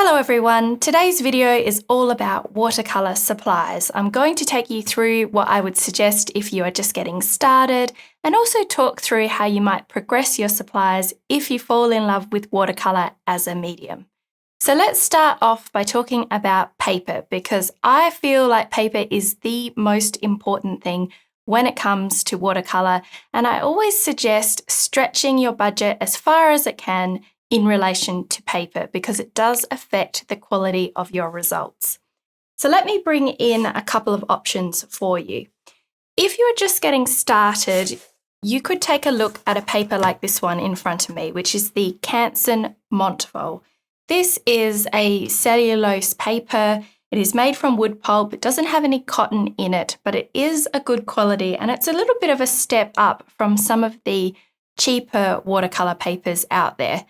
Hello everyone, today's video is all about watercolour supplies. I'm going to take you through what I would suggest if you are just getting started and also talk through how you might progress your supplies if you fall in love with watercolour as a medium. So let's start off by talking about paper because I feel like paper is the most important thing when it comes to watercolour, and I always suggest stretching your budget as far as it can in relation to paper because it does affect the quality of your results. So let me bring in a couple of options for you. If you're just getting started, you could take a look at a paper like this one in front of me, which is the Canson Montvol. This is a cellulose paper. It is made from wood pulp. It doesn't have any cotton in it, but it is a good quality and it's a little bit of a step up from some of the cheaper watercolour papers out there.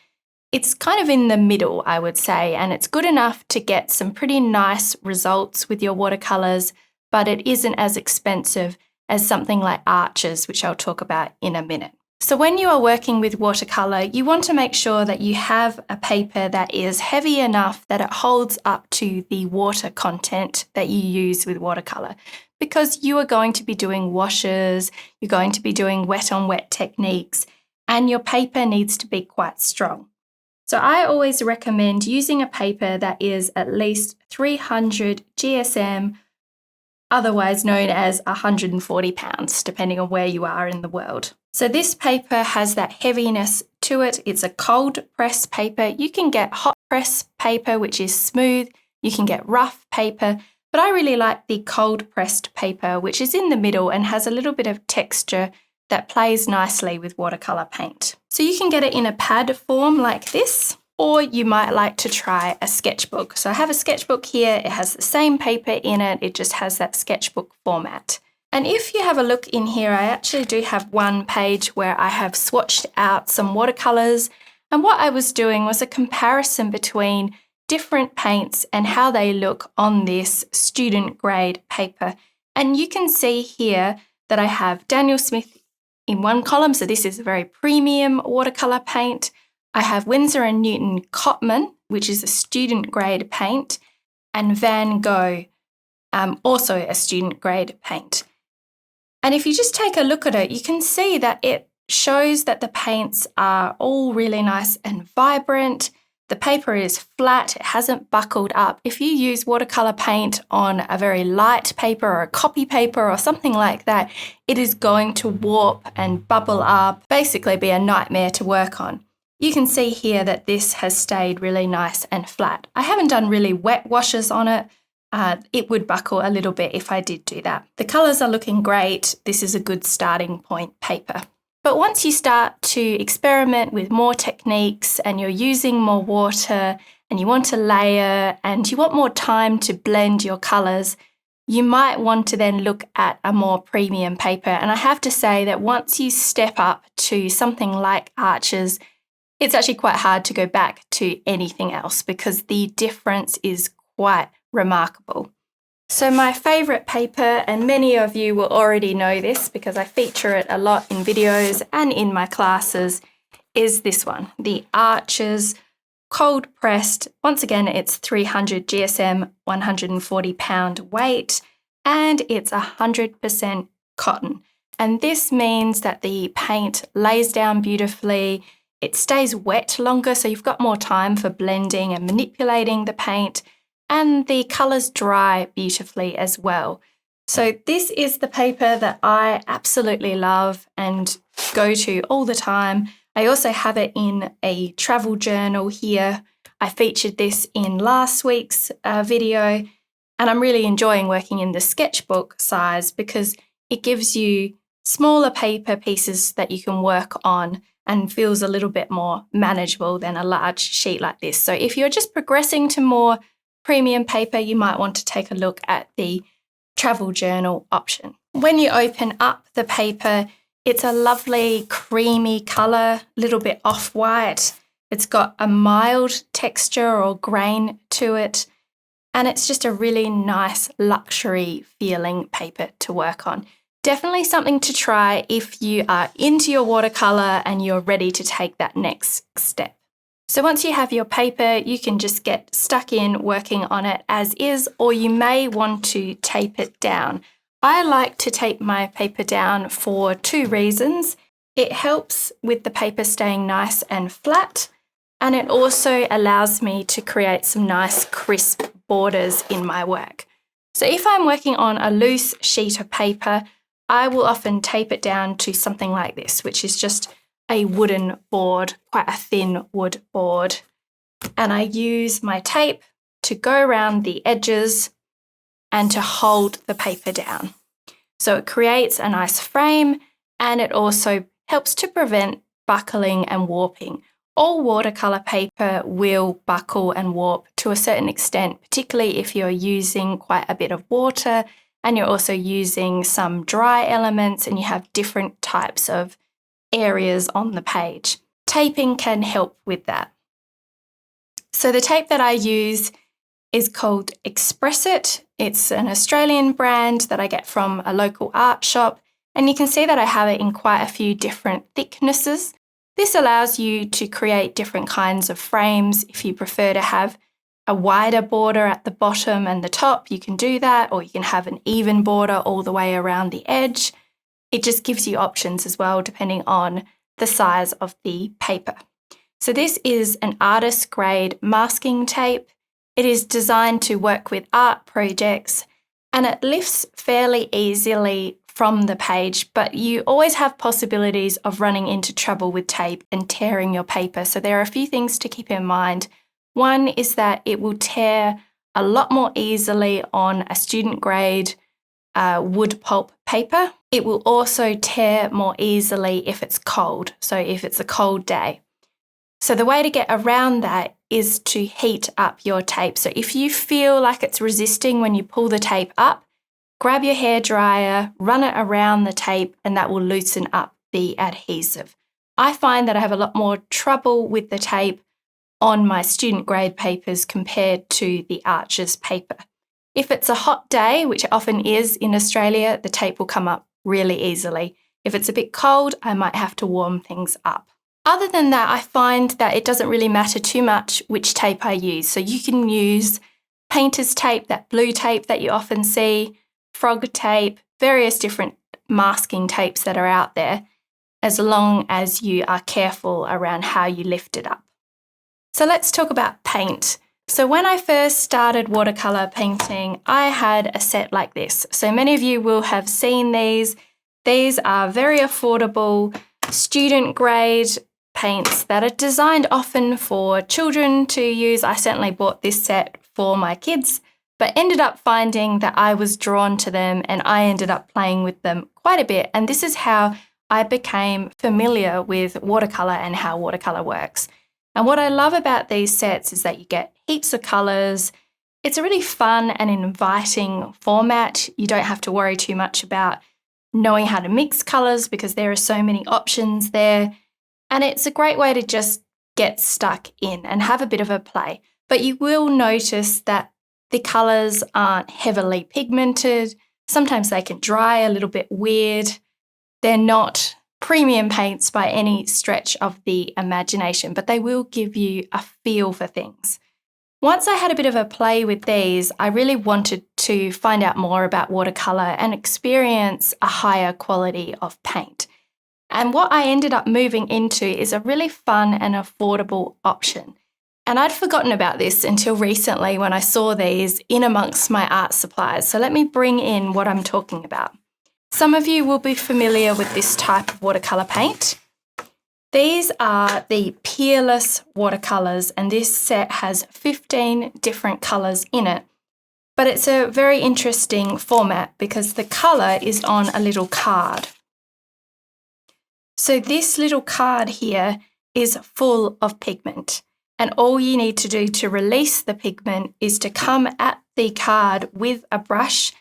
It's kind of in the middle, I would say, and it's good enough to get some pretty nice results with your watercolours, but it isn't as expensive as something like Arches, which I'll talk about in a minute. So when you are working with watercolour, you want to make sure that you have a paper that is heavy enough that it holds up to the water content that you use with watercolour, because you are going to be doing washes, you're going to be doing wet on wet techniques, and your paper needs to be quite strong. So I always recommend using a paper that is at least 300 GSM, otherwise known as 140 pounds, depending on where you are in the world. So this paper has that heaviness to it. It's a cold press paper. You can get hot press paper, which is smooth. You can get rough paper, but I really like the cold pressed paper, which is in the middle and has a little bit of texture that plays nicely with watercolour paint. So you can get it in a pad form like this, or you might like to try a sketchbook. So I have a sketchbook here. It has the same paper in it. It just has that sketchbook format. And if you have a look in here, I actually do have one page where I have swatched out some watercolours. And what I was doing was a comparison between different paints and how they look on this student grade paper. And you can see here that I have Daniel Smith in one column, so this is a very premium watercolour paint. I have Winsor & Newton Cotman, which is a student grade paint, and Van Gogh, also a student grade paint. And if you just take a look at it, you can see that it shows that the paints are all really nice and vibrant. The paper is flat, it hasn't buckled up. If you use watercolour paint on a very light paper or a copy paper or something like that, it is going to warp and bubble up, basically be a nightmare to work on. You can see here that this has stayed really nice and flat. I haven't done really wet washes on it. It would buckle a little bit if I did do that. The colours are looking great. This is a good starting point paper. But once you start to experiment with more techniques and you're using more water and you want to layer and you want more time to blend your colours, you might want to then look at a more premium paper. And I have to say that once you step up to something like Arches, it's actually quite hard to go back to anything else because the difference is quite remarkable. So my favourite paper, and many of you will already know this because I feature it a lot in videos and in my classes, is this one, the Arches Cold Pressed. Once again, it's 300 GSM, 140 pound weight, and it's 100% cotton. And this means that the paint lays down beautifully, it stays wet longer, so you've got more time for blending and manipulating the paint, and the colours dry beautifully as well. So this is the paper that I absolutely love and go to all the time. I also have it in a travel journal here. I featured this in last week's video, and I'm really enjoying working in the sketchbook size because it gives you smaller paper pieces that you can work on and feels a little bit more manageable than a large sheet like this. So if you're just progressing to more premium paper, you might want to take a look at the travel journal option. When you open up the paper, it's a lovely creamy colour, a little bit off-white. It's got a mild texture or grain to it, and it's just a really nice luxury feeling paper to work on. Definitely something to try if you are into your watercolour and you're ready to take that next step. So once you have your paper, you can just get stuck in working on it as is, or you may want to tape it down. I like to tape my paper down for 2 reasons. It helps with the paper staying nice and flat, and it also allows me to create some nice crisp borders in my work. So if I'm working on a loose sheet of paper, I will often tape it down to something like this, which is just a wooden board, quite a thin wood board. And I use my tape to go around the edges and to hold the paper down. So it creates a nice frame, and it also helps to prevent buckling and warping. All watercolour paper will buckle and warp to a certain extent, particularly if you're using quite a bit of water and you're also using some dry elements and you have different types of areas on the page. Taping can help with that. So the tape that I use is called Express It. It's an Australian brand that I get from a local art shop, and you can see that I have it in quite a few different thicknesses. This allows you to create different kinds of frames. If you prefer to have a wider border at the bottom and the top, you can do that, or you can have an even border all the way around the edge. It just gives you options as well, depending on the size of the paper. So this is an artist grade masking tape. It is designed to work with art projects, and it lifts fairly easily from the page, but you always have possibilities of running into trouble with tape and tearing your paper. So there are a few things to keep in mind. One is that it will tear a lot more easily on a student grade wood pulp paper. It will also tear more easily if it's cold, so if it's a cold day. So the way to get around that is to heat up your tape. So if you feel like it's resisting when you pull the tape up, grab your hairdryer, run it around the tape, and that will loosen up the adhesive. I find that I have a lot more trouble with the tape on my student grade papers compared to the Arches paper. If it's a hot day, which it often is in Australia, the tape will come up really easily. If it's a bit cold, I might have to warm things up. Other than that, I find that it doesn't really matter too much which tape I use. So you can use painter's tape, that blue tape that you often see, frog tape, various different masking tapes that are out there, as long as you are careful around how you lift it up. So let's talk about paint. So when I first started watercolour painting, I had a set like this. So many of you will have seen these. These are very affordable student grade paints that are designed often for children to use. I certainly bought this set for my kids, but ended up finding that I was drawn to them and I ended up playing with them quite a bit. And this is how I became familiar with watercolour and how watercolour works. And what I love about these sets is that you get heaps of colours. It's a really fun and inviting format. You don't have to worry too much about knowing how to mix colours because there are so many options there. And it's a great way to just get stuck in and have a bit of a play. But you will notice that the colours aren't heavily pigmented. Sometimes they can dry a little bit weird. They're not premium paints by any stretch of the imagination, but they will give you a feel for things. Once I had a bit of a play with these, I really wanted to find out more about watercolour and experience a higher quality of paint. And what I ended up moving into is a really fun and affordable option. And I'd forgotten about this until recently when I saw these in amongst my art supplies. So let me bring in what I'm talking about. Some of you will be familiar with this type of watercolour paint. These are the Peerless watercolours, and this set has 15 different colours in it. But it's a very interesting format because the colour is on a little card. So this little card here is full of pigment, and all you need to do to release the pigment is to come at the card with a brush.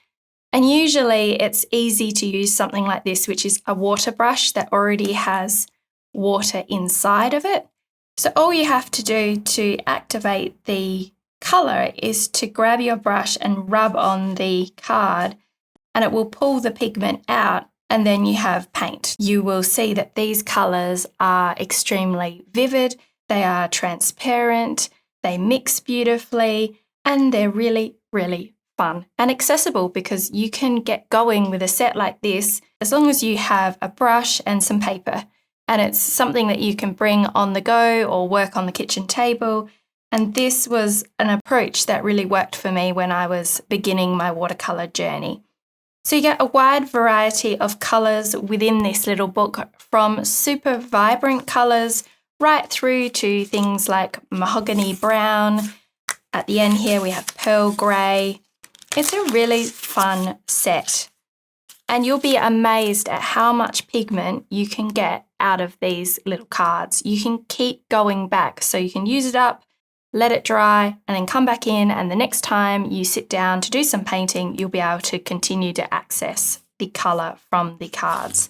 And usually it's easy to use something like this, which is a water brush that already has water inside of it. So all you have to do to activate the colour is to grab your brush and rub on the card, and it will pull the pigment out, and then you have paint. You will see that these colours are extremely vivid. they are transparent, they mix beautifully, and they're really, really fun and accessible because you can get going with a set like this as long as you have a brush and some paper. And it's something that you can bring on the go or work on the kitchen table. And this was an approach that really worked for me when I was beginning my watercolour journey. So you get a wide variety of colours within this little book, from super vibrant colours right through to things like mahogany brown. At the end here we have pearl grey. It's a really fun set. And you'll be amazed at how much pigment you can get out of these little cards. You can keep going back, so you can use it up, let it dry, and then come back in, and the next time you sit down to do some painting, you'll be able to continue to access the colour from the cards.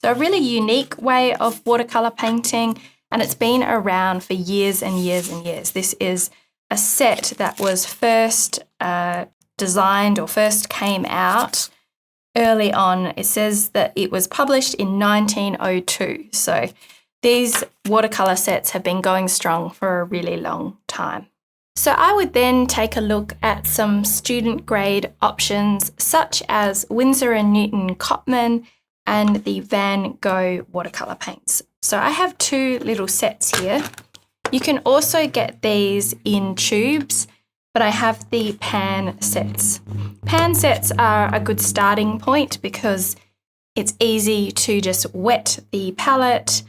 So a really unique way of watercolour painting, and it's been around for years and years and years. This is a set that was first designed or first came out early on. It says that it was published in 1902. So these watercolour sets have been going strong for a really long time. So I would then take a look at some student grade options such as Winsor & Newton Cotman and the Van Gogh watercolour paints. So I have two little sets here. You can also get these in tubes, but I have the pan sets. Pan sets are a good starting point because it's easy to just wet the palette,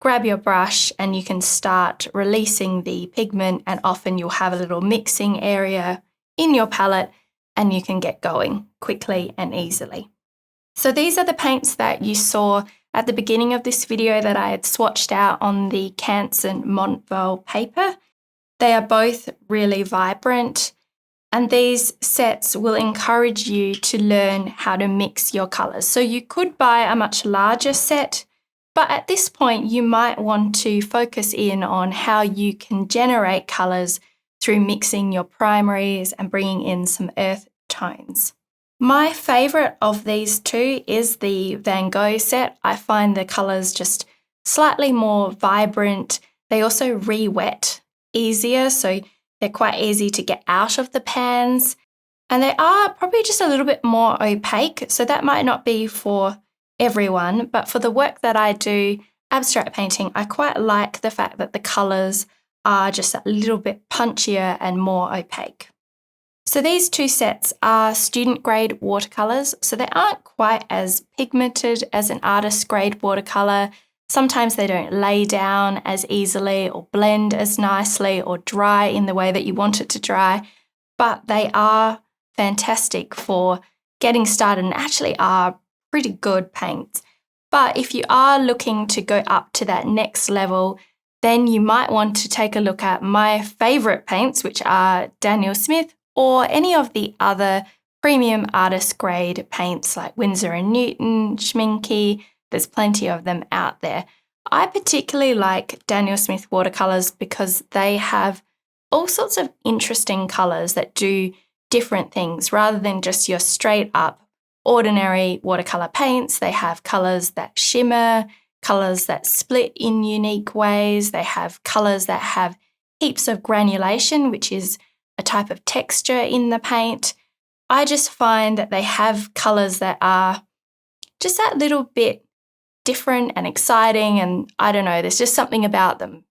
grab your brush, and you can start releasing the pigment, and often you'll have a little mixing area in your palette and you can get going quickly and easily. So these are the paints that you saw at the beginning of this video that I had swatched out on the Canson Montvale paper. They are both really vibrant, and these sets will encourage you to learn how to mix your colours. So you could buy a much larger set, but at this point you might want to focus in on how you can generate colours through mixing your primaries and bringing in some earth tones. My favourite of these two is the Van Gogh set. I find the colours just slightly more vibrant. They also re-wet easier, so they're quite easy to get out of the pans, and they are probably just a little bit more opaque, so that might not be for everyone, but for the work that I do, abstract painting, I quite like the fact that the colours are just a little bit punchier and more opaque. So these two sets are student grade watercolours, so they aren't quite as pigmented as an artist grade watercolour. Sometimes they don't lay down as easily or blend as nicely or dry in the way that you want it to dry, but they are fantastic for getting started and actually are pretty good paints. But if you are looking to go up to that next level, then you might want to take a look at my favourite paints, which are Daniel Smith or any of the other premium artist grade paints like Winsor & Newton, Schmincke. There's plenty of them out there. I particularly like Daniel Smith watercolours because they have all sorts of interesting colours that do different things rather than just your straight up ordinary watercolour paints. They have colours that shimmer, colours that split in unique ways. They have colours that have heaps of granulation, which is a type of texture in the paint. I just find that they have colours that are just that little bit different and exciting, and I don't know, there's just something about them.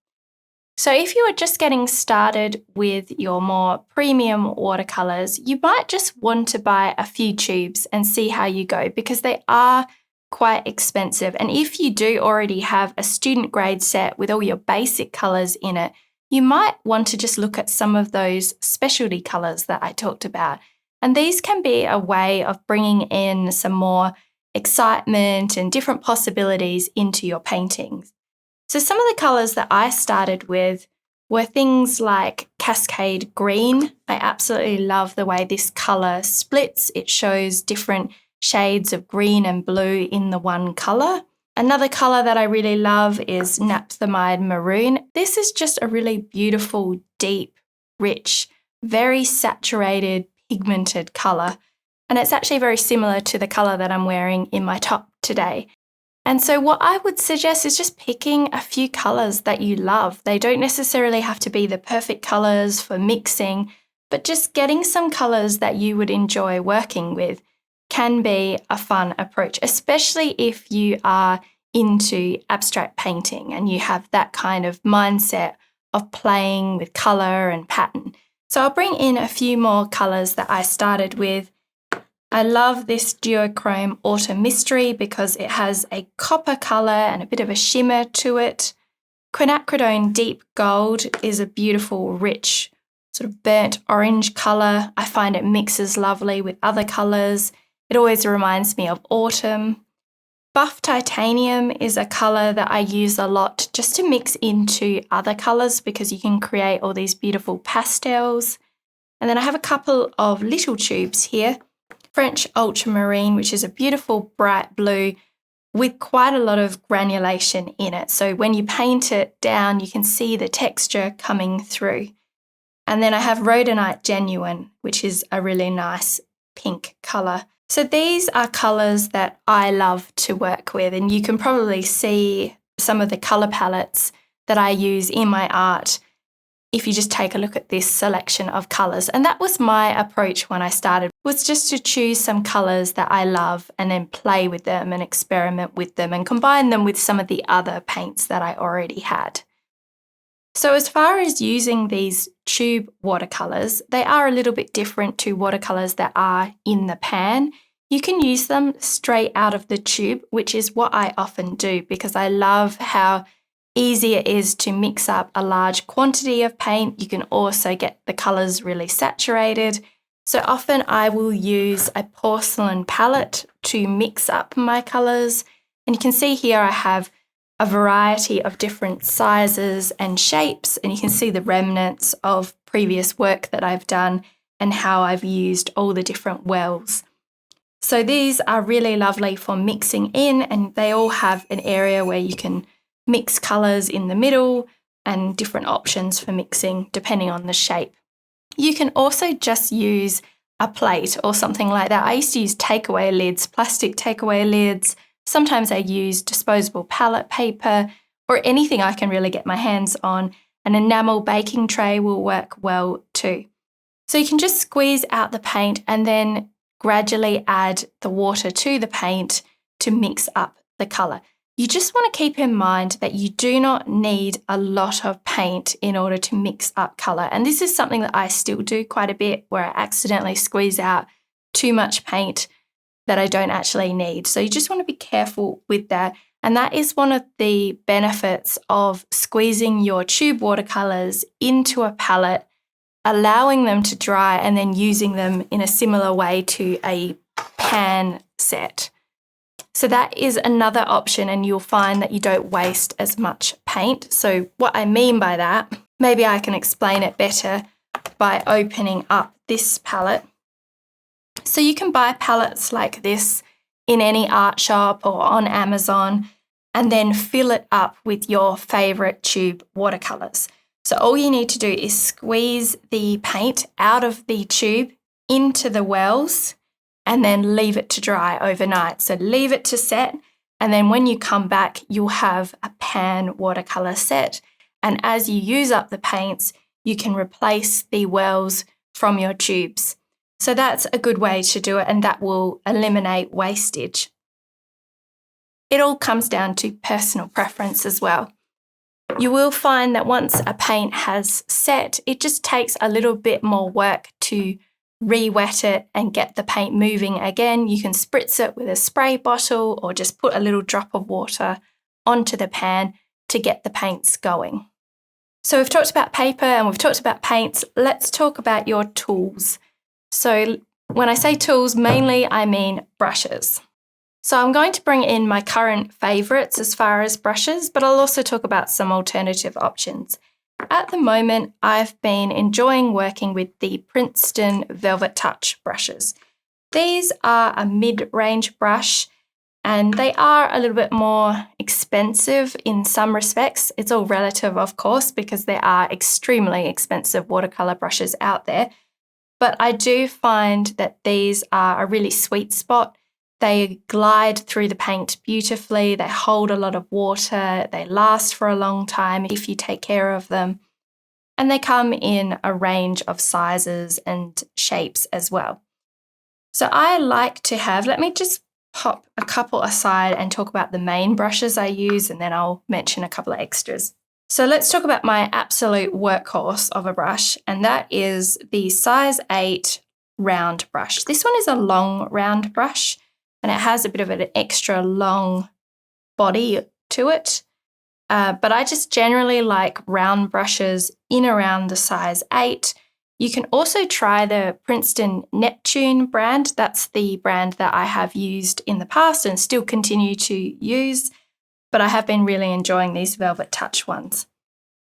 So if you are just getting started with your more premium watercolours, you might just want to buy a few tubes and see how you go, because they are quite expensive. And if you do already have a student grade set with all your basic colours in it, you might want to just look at some of those specialty colours that I talked about. And these can be a way of bringing in some more excitement and different possibilities into your paintings. So some of the colours that I started with were things like Cascade Green. I absolutely love the way this colour splits. It shows different shades of green and blue in the one colour. Another colour that I really love is Naphthalmide Maroon. This is just a really beautiful, deep, rich, very saturated, pigmented colour. And it's actually very similar to the colour that I'm wearing in my top today. And so what I would suggest is just picking a few colours that you love. They don't necessarily have to be the perfect colours for mixing, but just getting some colours that you would enjoy working with can be a fun approach, especially if you are into abstract painting and you have that kind of mindset of playing with colour and pattern. So I'll bring in a few more colours that I started with. I love this duochrome Autumn Mystery because it has a copper colour and a bit of a shimmer to it. Quinacridone Deep Gold is a beautiful, rich, sort of burnt orange colour. I find it mixes lovely with other colours. It always reminds me of autumn. Buff Titanium is a colour that I use a lot just to mix into other colours because you can create all these beautiful pastels. And then I have a couple of little tubes here. French Ultramarine, which is a beautiful bright blue with quite a lot of granulation in it. So when you paint it down, you can see the texture coming through. And then I have Rhodonite Genuine, which is a really nice pink colour. So these are colours that I love to work with, and you can probably see some of the colour palettes that I use in my art if you just take a look at this selection of colours. And that was my approach when I started, was just to choose some colours that I love and then play with them and experiment with them and combine them with some of the other paints that I already had. So as far as using these tube watercolours, they are a little bit different to watercolours that are in the pan. You can use them straight out of the tube, which is what I often do because I love how easy it is to mix up a large quantity of paint. You can also get the colours really saturated. So often I will use a porcelain palette to mix up my colours. And you can see here I have a variety of different sizes and shapes, and you can see the remnants of previous work that I've done and how I've used all the different wells. So these are really lovely for mixing in, and they all have an area where you can mix colours in the middle and different options for mixing depending on the shape. You can also just use a plate or something like that. I used to use takeaway lids, plastic takeaway lids. Sometimes I use disposable palette paper or anything I can really get my hands on. An enamel baking tray will work well too. So you can just squeeze out the paint and then gradually add the water to the paint to mix up the colour. You just want to keep in mind that you do not need a lot of paint in order to mix up colour. And this is something that I still do quite a bit, where I accidentally squeeze out too much paint that I don't actually need. So you just want to be careful with that. And that is one of the benefits of squeezing your tube watercolours into a palette, allowing them to dry and then using them in a similar way to a pan set. So that is another option, and you'll find that you don't waste as much paint. So what I mean by that, maybe I can explain it better by opening up this palette. So you can buy palettes like this in any art shop or on Amazon and then fill it up with your favourite tube watercolours. So all you need to do is squeeze the paint out of the tube into the wells and then leave it to dry overnight. So leave it to set, and then when you come back, you'll have a pan watercolour set. And as you use up the paints, you can replace the wells from your tubes. So that's a good way to do it, and that will eliminate wastage. It all comes down to personal preference as well. You will find that once a paint has set, it just takes a little bit more work to re-wet it and get the paint moving again. You can spritz it with a spray bottle or just put a little drop of water onto the pan to get the paints going. So we've talked about paper and we've talked about paints. Let's talk about your tools. So when I say tools, mainly I mean brushes. So I'm going to bring in my current favourites as far as brushes, but I'll also talk about some alternative options. At the moment, I've been enjoying working with the Princeton Velvet Touch brushes. These are a mid-range brush, and they are a little bit more expensive in some respects. It's all relative, of course, because there are extremely expensive watercolour brushes out there. But I do find that these are a really sweet spot They glide through the paint beautifully, they hold a lot of water, they last for a long time if you take care of them, and they come in a range of sizes and shapes as well. So I like to have, let me just pop a couple aside and talk about the main brushes I use, and then I'll mention a couple of extras. So let's talk about my absolute workhorse of a brush, and that is the size 8 round brush. This one is a long round brush, and it has a bit of an extra long body to it. But I just generally like round brushes in around the size 8. You can also try the Princeton Neptune brand. That's the brand that I have used in the past and still continue to use, but I have been really enjoying these Velvet Touch ones.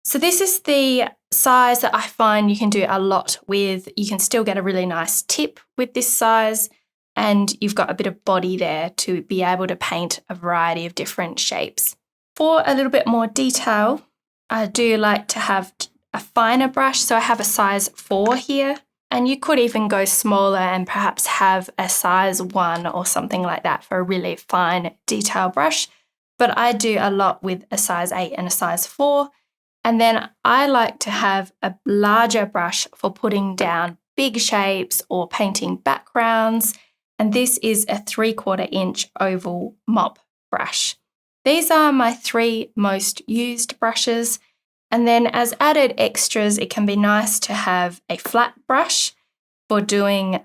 So this is the size that I find you can do a lot with. You can still get a really nice tip with this size, and you've got a bit of body there to be able to paint a variety of different shapes. For a little bit more detail, I do like to have a finer brush. So I have a size 4 here, and you could even go smaller and perhaps have a size 1 or something like that for a really fine detail brush. But I do a lot with a size 8 and a size 4. And then I like to have a larger brush for putting down big shapes or painting backgrounds. And this is a 3/4 inch oval mop brush. These are my 3 most used brushes. And then as added extras, it can be nice to have a flat brush for doing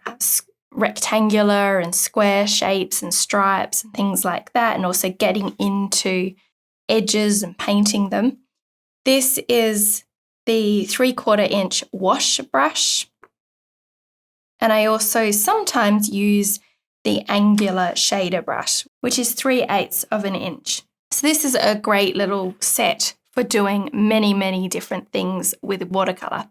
rectangular and square shapes and stripes and things like that, and also getting into edges and painting them. This is the 3/4 inch wash brush. And I also sometimes use the angular shader brush, which is 3/8 of an inch. So this is a great little set for doing many, many different things with watercolour.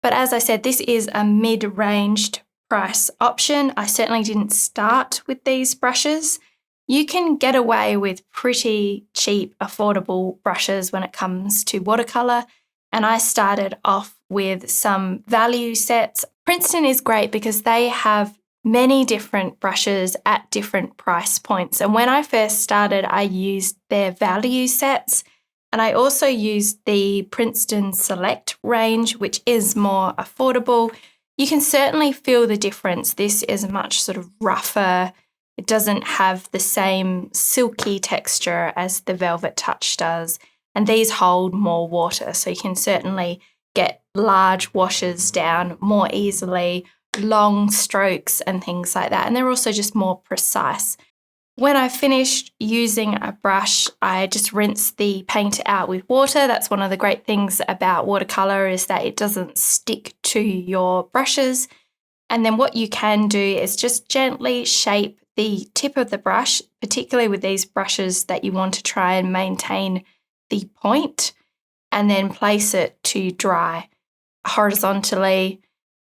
But as I said, this is a mid-ranged price option. I certainly didn't start with these brushes. You can get away with pretty cheap, affordable brushes when it comes to watercolour. And I started off with some value sets. Princeton is great because they have many different brushes at different price points. And when I first started, I used their value sets. And I also used the Princeton Select range, which is more affordable. You can certainly feel the difference. This is much sort of rougher. It doesn't have the same silky texture as the Velvet Touch does. And these hold more water, so you can certainly get large washes down more easily, long strokes and things like that. And they're also just more precise. When I finished using a brush, I just rinse the paint out with water. That's one of the great things about watercolour, is that it doesn't stick to your brushes. And then what you can do is just gently shape the tip of the brush, particularly with these brushes that you want to try and maintain the point, and then place it to dry horizontally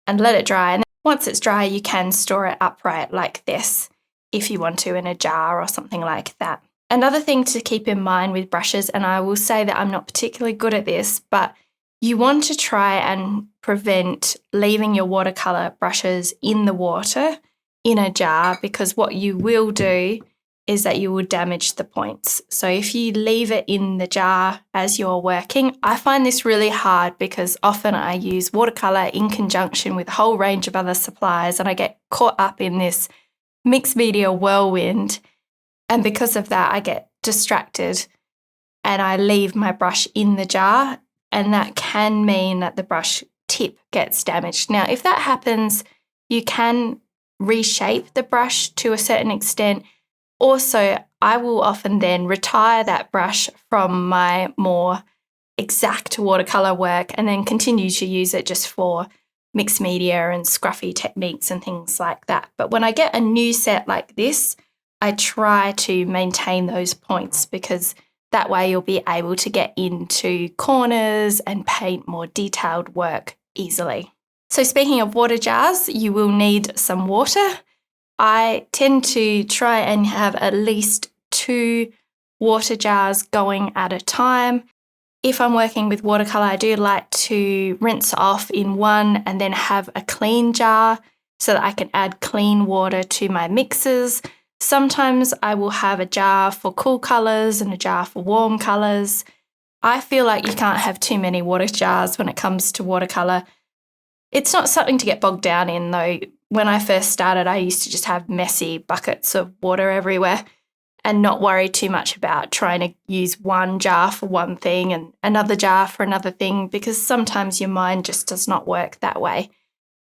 and let it dry. And once it's dry, you can store it upright like this, if you want to, in a jar or something like that. Another thing to keep in mind with brushes, and I will say that I'm not particularly good at this, but you want to try and prevent leaving your watercolour brushes in the water in a jar, because what you will do is that you will damage the points. So if you leave it in the jar as you're working, I find this really hard because often I use watercolour in conjunction with a whole range of other supplies, and I get caught up in this mixed media whirlwind, and because of that I get distracted and I leave my brush in the jar, and that can mean that the brush tip gets damaged. Now, if that happens, you can reshape the brush to a certain extent. Also, I will often then retire that brush from my more exact watercolour work and then continue to use it just for mixed media and scruffy techniques and things like that. But when I get a new set like this, I try to maintain those points, because that way you'll be able to get into corners and paint more detailed work easily. So speaking of water jars, you will need some water. I tend to try and have at least 2 water jars going at a time. If I'm working with watercolour, I do like to rinse off in one and then have a clean jar so that I can add clean water to my mixes. Sometimes I will have a jar for cool colours and a jar for warm colours. I feel like you can't have too many water jars when it comes to watercolour. It's not something to get bogged down in though. When I first started, I used to just have messy buckets of water everywhere and not worry too much about trying to use one jar for one thing and another jar for another thing, because sometimes your mind just does not work that way,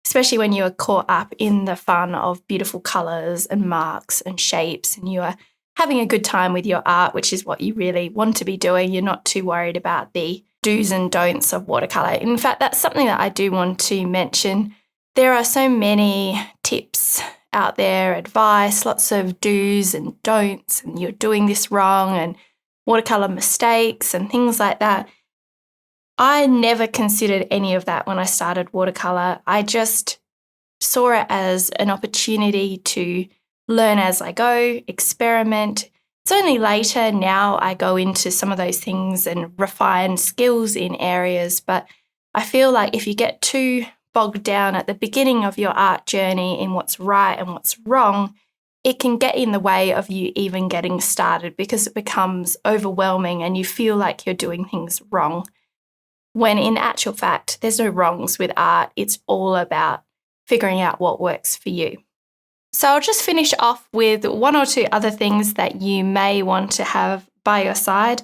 especially when you are caught up in the fun of beautiful colours and marks and shapes and you are having a good time with your art, which is what you really want to be doing. You're not too worried about the do's and don'ts of watercolour. In fact, that's something that I do want to mention. There are so many tips out there, advice, lots of do's and don'ts, and you're doing this wrong, and watercolour mistakes and things like that. I never considered any of that when I started watercolour. I just saw it as an opportunity to learn as I go, experiment. It's only later now I go into some of those things and refine skills in areas, but I feel like if you get too bogged down at the beginning of your art journey in what's right and what's wrong, it can get in the way of you even getting started because it becomes overwhelming and you feel like you're doing things wrong. When in actual fact, there's no wrongs with art. It's all about figuring out what works for you. So I'll just finish off with one or two other things that you may want to have by your side.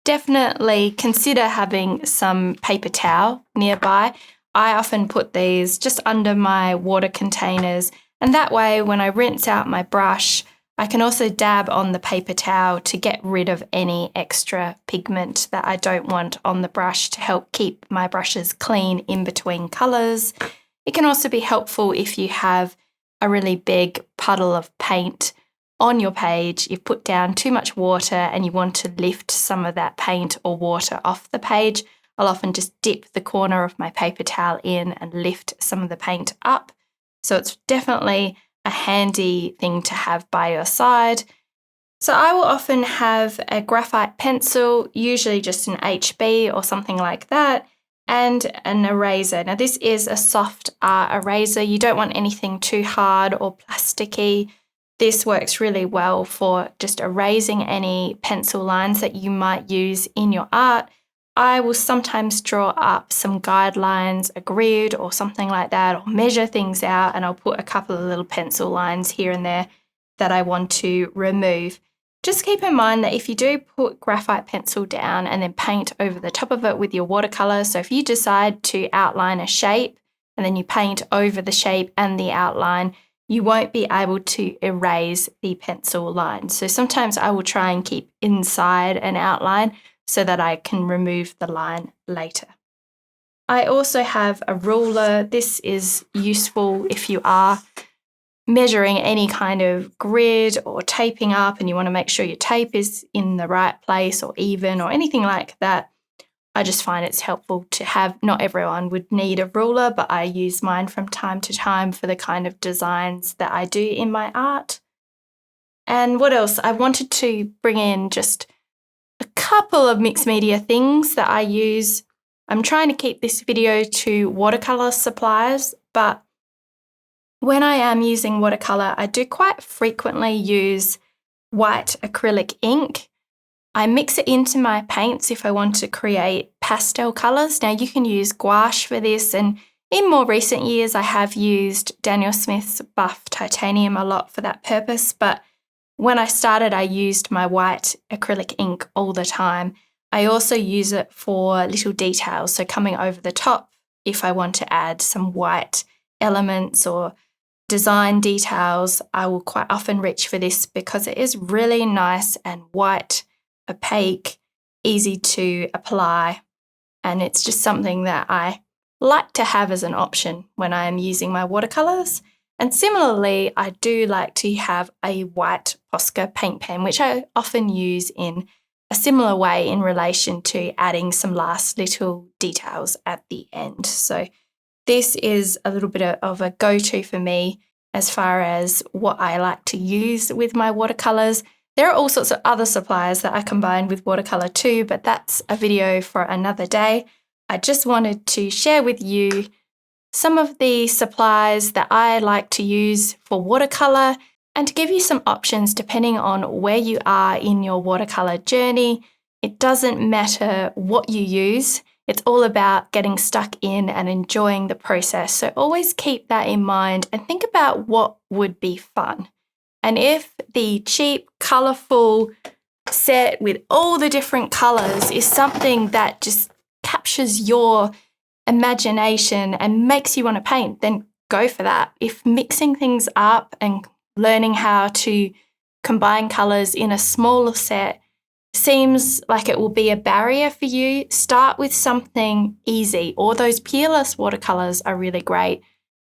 Definitely consider having some paper towel nearby. I often put these just under my water containers, and that way when I rinse out my brush, I can also dab on the paper towel to get rid of any extra pigment that I don't want on the brush to help keep my brushes clean in between colours. It can also be helpful if you have a really big puddle of paint on your page, you've put down too much water and you want to lift some of that paint or water off the page. I'll often just dip the corner of my paper towel in and lift some of the paint up. So it's definitely a handy thing to have by your side. So I will often have a graphite pencil, usually just an HB or something like that, and an eraser. Now this is a soft art eraser. You don't want anything too hard or plasticky. This works really well for just erasing any pencil lines that you might use in your art. I will sometimes draw up some guidelines, a grid or something like that, or measure things out, and I'll put a couple of little pencil lines here and there that I want to remove. Just keep in mind that if you do put graphite pencil down and then paint over the top of it with your watercolour, so if you decide to outline a shape and then you paint over the shape and the outline, you won't be able to erase the pencil line. So sometimes I will try and keep inside an outline so that I can remove the line later. I also have a ruler. This is useful if you are measuring any kind of grid or taping up and you want to make sure your tape is in the right place or even or anything like that. I just find it's helpful to have. Not everyone would need a ruler, but I use mine from time to time for the kind of designs that I do in my art. And what else? I wanted to bring in just a couple of mixed media things that I use. I'm trying to keep this video to watercolour supplies, but when I am using watercolour, I do quite frequently use white acrylic ink. I mix it into my paints if I want to create pastel colours. Now you can use gouache for this, and in more recent years I have used Daniel Smith's buff titanium a lot for that purpose, but when I started I used my white acrylic ink all the time. I also use it for little details, so coming over the top if I want to add some white elements or design details, I will quite often reach for this because it is really nice and white, opaque, easy to apply, and it's just something that I like to have as an option when I am using my watercolours. And similarly, I do like to have a white Posca paint pen, which I often use in a similar way in relation to adding some last little details at the end. So this is a little bit of a go-to for me as far as what I like to use with my watercolours. There are all sorts of other supplies that I combine with watercolour too, but that's a video for another day. I just wanted to share with you some of the supplies that I like to use for watercolour And to give you some options depending on where you are in your watercolour journey, it doesn't matter what you use. It's all about getting stuck in and enjoying the process. So always keep that in mind and think about what would be fun. And if the cheap, colourful set with all the different colours is something that just captures your imagination and makes you want to paint, then go for that. If mixing things up and learning how to combine colours in a smaller set seems like it will be a barrier for you, start with something easy, or those peerless watercolours are really great.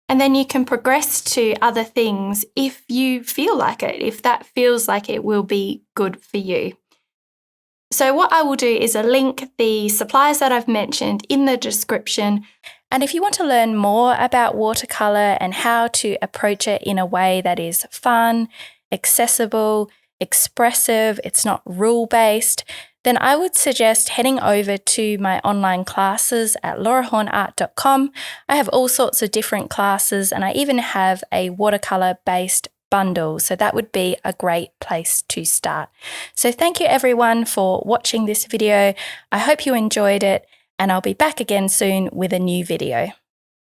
And then you can progress to other things if you feel like it, if that feels like it will be good for you. So what I will do is I'll link the supplies that I've mentioned in the description. And if you want to learn more about watercolour and how to approach it in a way that is fun, accessible, expressive, it's not rule-based, then I would suggest heading over to my online classes at laurahornart.com. I have all sorts of different classes and I even have a watercolour-based bundle, so that would be a great place to start. So thank you everyone for watching this video. I hope you enjoyed it and I'll be back again soon with a new video.